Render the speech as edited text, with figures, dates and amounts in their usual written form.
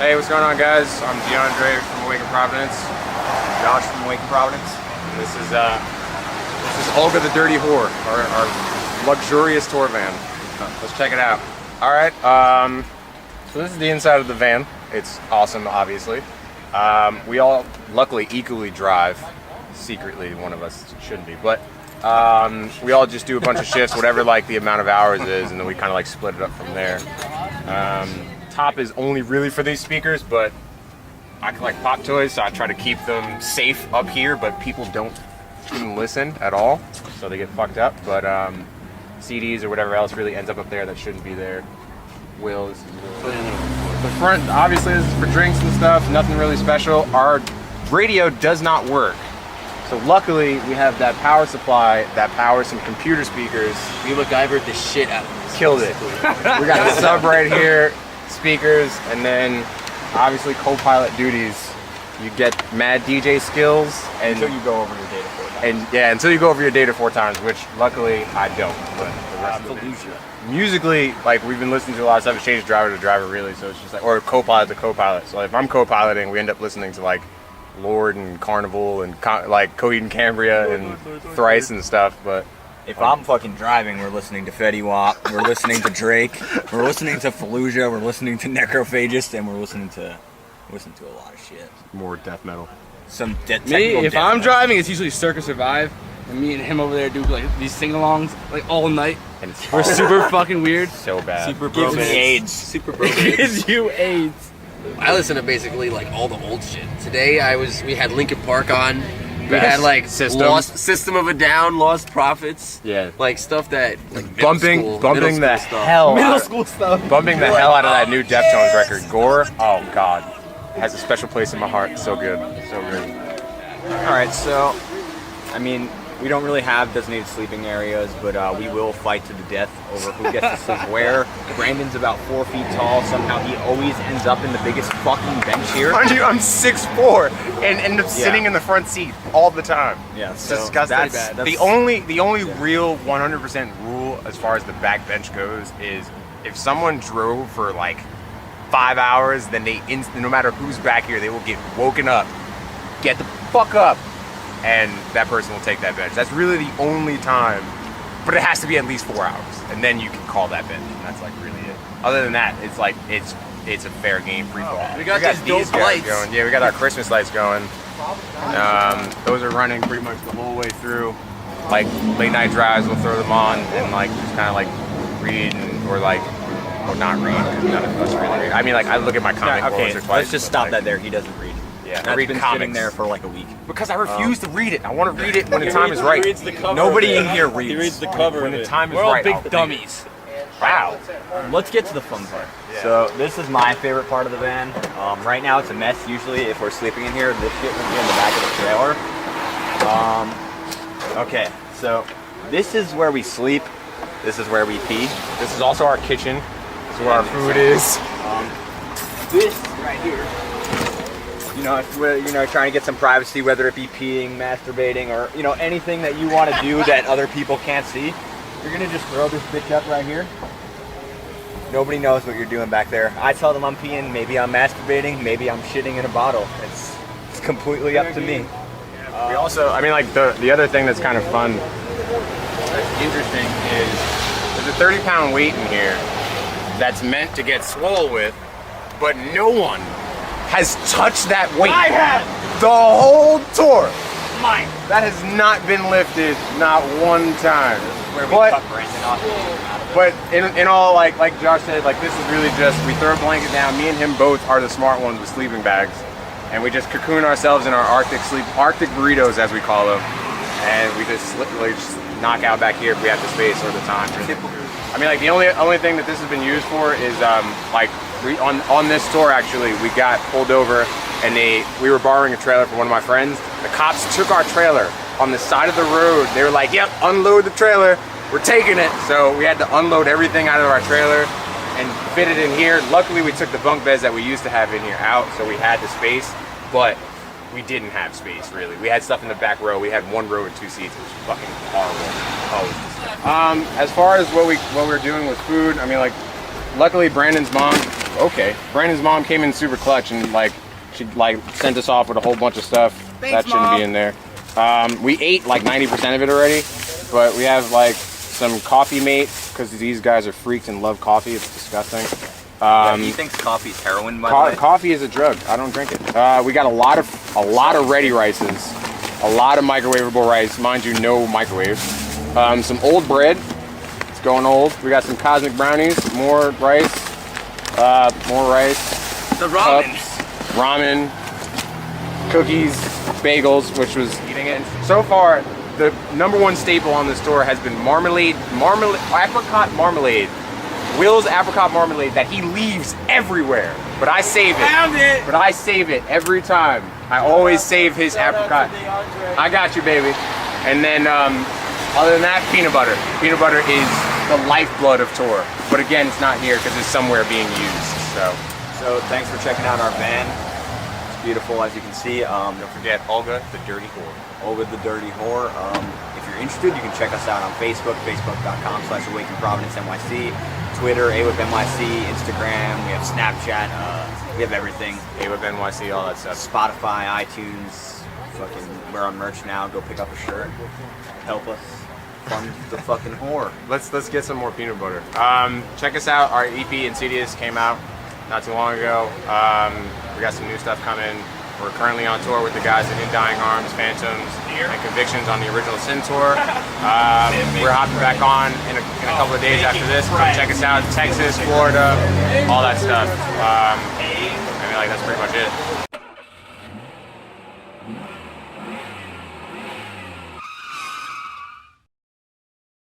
Hey, what's going on, guys? I'm DeAndre from Wake In Providence. Josh from Wake In Providence. And this is Olga the Dirty Whore, our luxurious tour van. Let's check it out. All right. So this is the inside of the van. It's awesome, obviously. We all, luckily, equally drive. Secretly, one of us shouldn't be, but we all just do a bunch of shifts, whatever like the amount of hours is, and then we kind of like split it up from there. Top is only really for these speakers, but I collect pop toys, so I try to keep them safe up here, but people shouldn't listen at all, so they get fucked up. But CDs or whatever else really ends up there that shouldn't be there. The front, obviously, this is for drinks and stuff, nothing really special. Our radio does not work. So luckily, we have that power supply that powers some computer speakers. We MacGyvered the shit out of this. Killed it. We got the sub right here, speakers, and then obviously co-pilot duties. You get mad DJ skills Until you go over your data 4 times. Until you go over your data 4 times, which luckily I don't. But the rest of it. Musically, like we've been listening to a lot of stuff. It's changed driver to driver really, so it's just like, or co-pilot to co-pilot. So if I'm co-piloting, we end up listening to like Lord and Carnival and like Coheed and Cambria and Thrice and stuff. But if I'm fucking driving, we're listening to Fetty Wap, we're listening to Drake, we're listening to Fallujah, we're listening to Necrophagist, and we're listening to a lot of shit. More death metal. Some Me, if I'm driving, it's usually Circa Survive, and me and him over there do like these sing-alongs like all night. And it's We're super fucking weird. so bad. Super bro AIDS. Super bro It gives you AIDS. I listen to basically like all the old shit. Today we had Linkin Park on. We had like System of a Down, Lost Prophets. Yeah. Like stuff that like bumping middle the school stuff. hell Middle out, school stuff. bumping the hell out of that new Deftones record. Gore, oh god, has a special place in my heart. So good, so good. Alright, so, I mean, we don't really have designated sleeping areas, but we will fight to the death over who gets to sleep where. Brandon's about 4 feet tall. Somehow he always ends up in the biggest fucking bench here. Mind you, I'm 6'4" and end up sitting in the front seat all the time. Yeah, It's so disgusting. that's the only real 100% rule as far as the back bench goes is if someone drove for like 5 hours, then no matter who's back here, they will get woken up, get the fuck up, and that person will take that bench. That's really the only time, but it has to be at least 4 hours, and then you can call that bench, and that's like really it. Other than that, it's like it's a fair game, free fall. We got these dope lights going. Yeah, we got our Christmas lights going. Those are running pretty much the whole way through. Like late night drives, we'll throw them on and like just kind of like read or not read because none of us really read. I mean, like I look at my comic once or twice. Let's just stop that there. He doesn't read. Yeah, That's read been comics sitting there for like a week. because I refuse to read it. I want to read it when the time is right. Nobody in here reads. He reads the cover When of the it. time is We're all right. big I'll read it. dummies. Wow. Let's get to the fun part. So this is my favorite part of the van. Right now it's a mess. Usually if we're sleeping in here, this shit would be in the back of the trailer. Okay, so this is where we sleep. This is where we pee. This is also our kitchen. This is where our food is. This right here, if we're trying to get some privacy, whether it be peeing, masturbating, or anything that you want to do that other people can't see, you're gonna just throw this bitch up right here. Nobody knows what you're doing back there. I tell them I'm peeing, maybe I'm masturbating, maybe I'm shitting in a bottle. It's completely up to me. We also, I mean, like the other thing that's kind of fun, that's interesting, is there's a 30-pound weight in here that's meant to get swole with, but no one has touched that weight. I have. The whole tour. Mine. That has not been lifted, not one time. Where we cut Brandon off. But in all, like Josh said, like this is really just, we throw a blanket down. Me and him both are the smart ones with sleeping bags, and we just cocoon ourselves in our Arctic burritos, as we call them, and we just knock out back here if we have the space or the time. I mean, like the only thing that this has been used for is on this tour actually, we got pulled over and we were borrowing a trailer from one of my friends. The cops took our trailer on the side of the road. They were like, "Yep, unload the trailer. We're taking it." So we had to unload everything out of our trailer and fit it in here. Luckily, we took the bunk beds that we used to have in here out, so we had the space, but we didn't have space really. We had stuff in the back row. We had 1 row and 2 seats. It was fucking horrible. As far as what we're doing with food, I mean, like, luckily Brandon's mom okay. Brandon's mom came in super clutch and like she like sent us off with a whole bunch of stuff. That shouldn't be in there. We ate like 90% of it already, but we have like some coffee mate because these guys are freaks and love coffee. It's disgusting. He thinks coffee's heroin, by the way. Coffee is a drug. I don't drink it. We got a lot of ready rices, a lot of microwavable rice. Mind you, no microwave. Some old bread. It's going old. We got some cosmic brownies, more rice, more rice. The ramen. Ramen, cookies, bagels, which was eating it. So far, the #1 staple on the store has been apricot marmalade. Will's apricot marmalade that he leaves everywhere, but I save it. Found it. But I save it every time. I always save his apricot. I got you, baby. And then, other than that, peanut butter. Peanut butter is the lifeblood of Tor. But again, it's not here because it's somewhere being used. So thanks for checking out our van. It's beautiful, as you can see. Don't forget Olga, the dirty whore. Olga the Dirty Whore. If you're interested, you can check us out on Facebook, facebook.com/Wake In Providence NYC, Twitter, AWhipNYC, Instagram, we have Snapchat, we have everything. AWhip NYC, all that stuff. Spotify, iTunes, fucking, we're on merch now. Go pick up a shirt. Help us fund the fucking whore. Let's get some more peanut butter. Check us out. Our EP Insidious came out not too long ago. We got some new stuff coming. We're currently on tour with the guys at In Dying Arms, Phantoms, and Convictions on the original Sin tour. We're hopping back on in a couple of days after this. Come check us out. Texas, Florida, all that stuff. I mean, like, that's pretty much it.